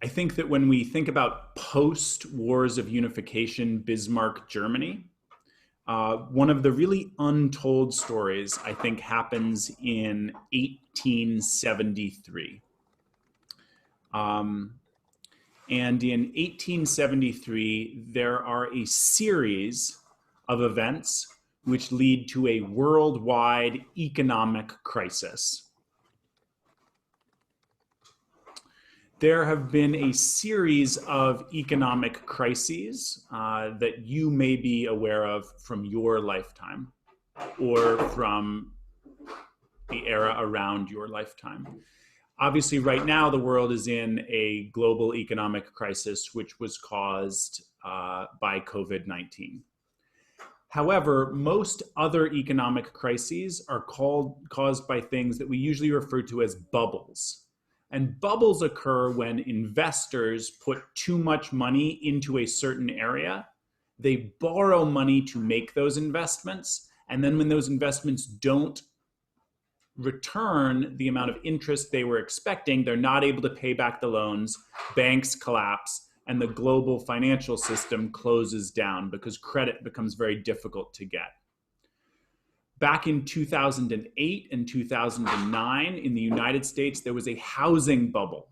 I think that when we think about post-Wars of Unification Bismarck Germany, one of the really untold stories, I think, happens in 1873. And in 1873, there are a series of events which lead to a worldwide economic crisis. There have been a series of economic crises that you may be aware of from your lifetime or from the era around your lifetime. Obviously, right now, the world is in a global economic crisis, which was caused by COVID-19. However, most other economic crises are caused by things that we usually refer to as bubbles. And bubbles occur when investors put too much money into a certain area. They borrow money to make those investments. And then when those investments don't return the amount of interest they were expecting, they're not able to pay back the loans, banks collapse, and the global financial system closes down because credit becomes very difficult to get. Back in 2008 and 2009 in the United States, there was a housing bubble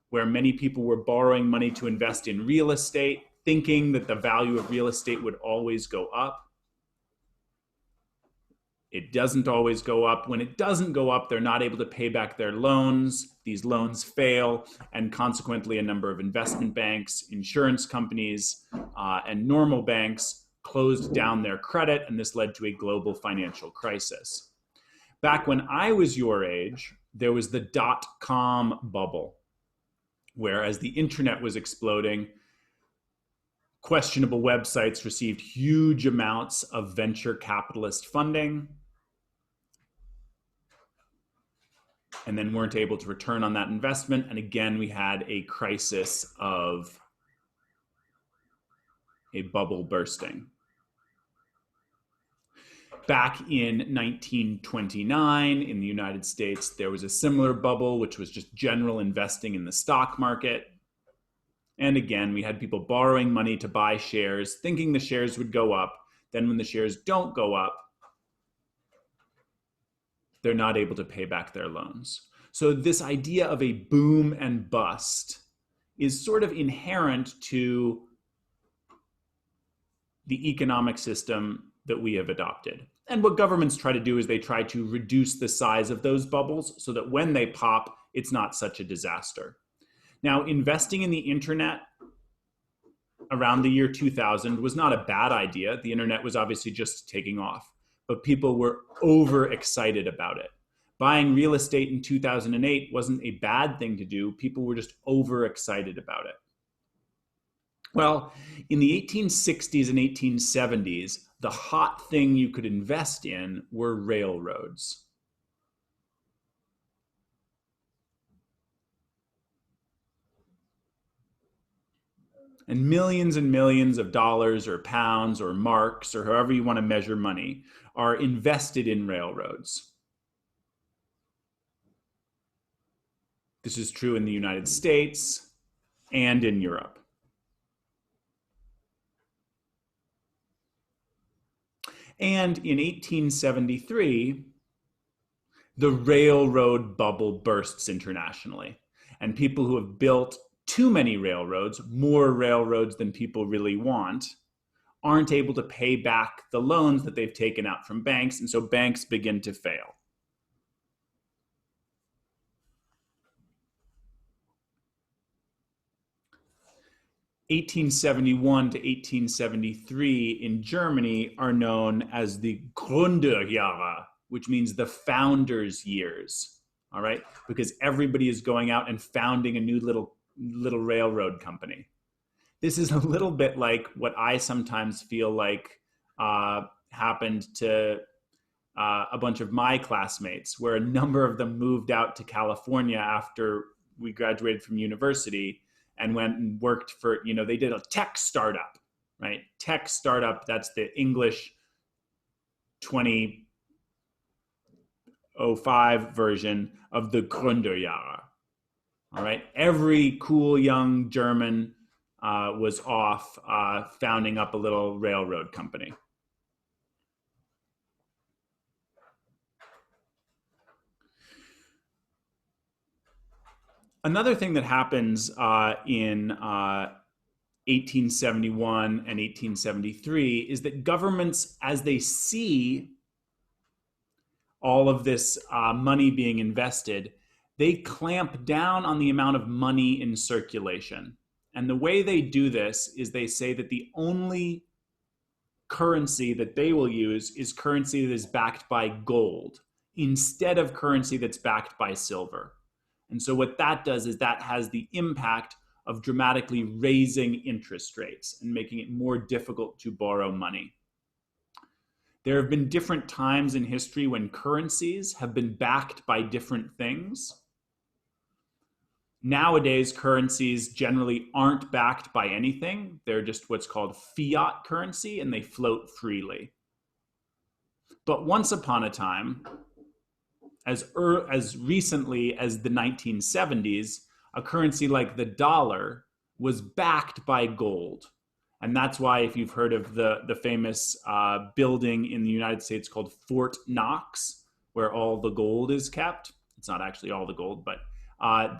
where many people were borrowing money to invest in real estate, thinking that the value of real estate would always go up. It doesn't always go up. When it doesn't go up, they're not able to pay back their loans. These loans fail, and consequently, a number of investment banks, insurance companies, and normal banks closed down their credit, and this led to a global financial crisis. Back when I was your age, there was the dot-com bubble, where as the internet was exploding, questionable websites received huge amounts of venture capitalist funding and then weren't able to return on that investment. And again, we had a crisis of a bubble bursting. Back in 1929 in the United States, there was a similar bubble, which was just general investing in the stock market. And again, we had people borrowing money to buy shares, thinking the shares would go up. Then when the shares don't go up, they're not able to pay back their loans. So this idea of a boom and bust is sort of inherent to the economic system that we have adopted. And what governments try to do is they try to reduce the size of those bubbles so that when they pop, it's not such a disaster. Now, investing in the internet around the year 2000 was not a bad idea. The internet was obviously just taking off, but people were overexcited about it. Buying real estate in 2008 wasn't a bad thing to do. People were just overexcited about it. Well, in the 1860s and 1870s, the hot thing you could invest in were railroads. And millions of dollars or pounds or marks or however you want to measure money are invested in railroads. This is true in the United States and in Europe. And in 1873, the railroad bubble bursts internationally. And people who have built too many railroads, more railroads than people really want, aren't able to pay back the loans that they've taken out from banks, and so banks begin to fail. (1871 to 1873) in Germany are known as the Gründerjahre, which means the founders' years, all right? Because everybody is going out and founding a new little railroad company. This is a little bit like what I sometimes feel like happened to a bunch of my classmates, where a number of them moved out to California after we graduated from university and went and worked for, they did a tech startup, right? Tech startup, that's the English 2005 version of the Gründerjahre. All right, every cool young German was off founding up a little railroad company. Another thing that happens in 1871 and 1873 is that governments, as they see all of this money being invested, they clamp down on the amount of money in circulation. And the way they do this is they say that the only currency that they will use is currency that is backed by gold instead of currency that's backed by silver. And so what that does is that has the impact of dramatically raising interest rates and making it more difficult to borrow money. There have been different times in history when currencies have been backed by different things. Nowadays, currencies generally aren't backed by anything. They're just what's called fiat currency, and they float freely. But once upon a time, as recently as the 1970s, a currency like the dollar was backed by gold. And that's why, if you've heard of the famous building in the United States called Fort Knox, where all the gold is kept, it's not actually all the gold, but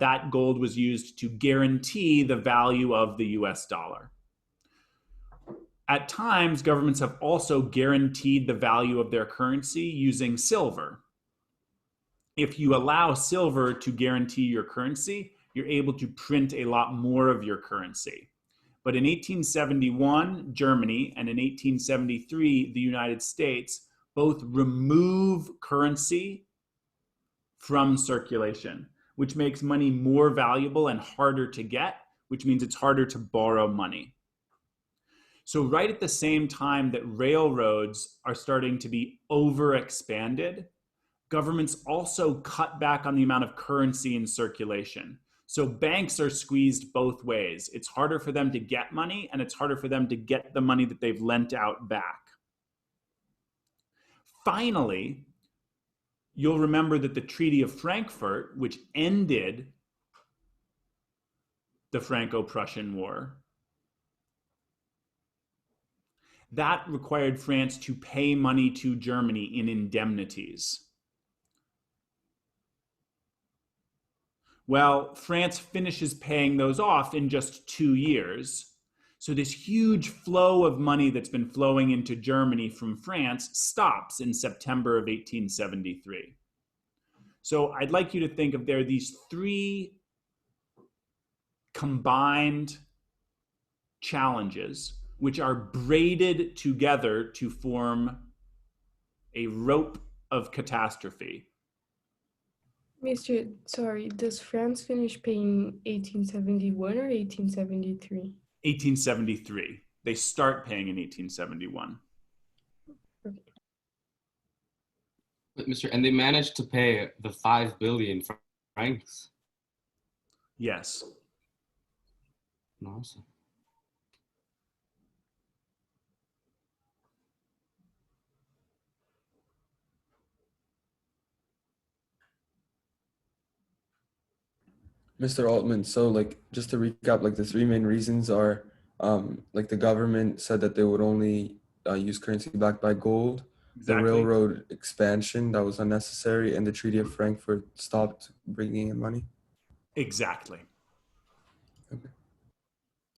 that gold was used to guarantee the value of the US dollar. At times, governments have also guaranteed the value of their currency using silver. If you allow silver to guarantee your currency, you're able to print a lot more of your currency. But in 1871, Germany, and in 1873, the United States, both remove currency from circulation, which makes money more valuable and harder to get, which means it's harder to borrow money. So right at the same time that railroads are starting to be overexpanded, governments also cut back on the amount of currency in circulation. So banks are squeezed both ways. It's harder for them to get money, and it's harder for them to get the money that they've lent out back. Finally, you'll remember that the Treaty of Frankfurt, which ended the Franco-Prussian War, that required France to pay money to Germany in indemnities. Well, France finishes paying those off in just 2 years. So this huge flow of money that's been flowing into Germany from France stops in September of 1873. So I'd like you to think of there are these three combined challenges which are braided together to form a rope of catastrophe. Mr. Sorry, does France finish paying 1871 or 1873? 1873. They start paying in 1871. Okay. But Mr. And they managed to pay the 5 billion francs. Yes. Awesome. Mr. Altman, so like just to recap, like the three main reasons are like the government said that they would only use currency backed by gold, Exactly. the railroad expansion that was unnecessary, and the Treaty of Frankfurt stopped bringing in money. Exactly. Okay.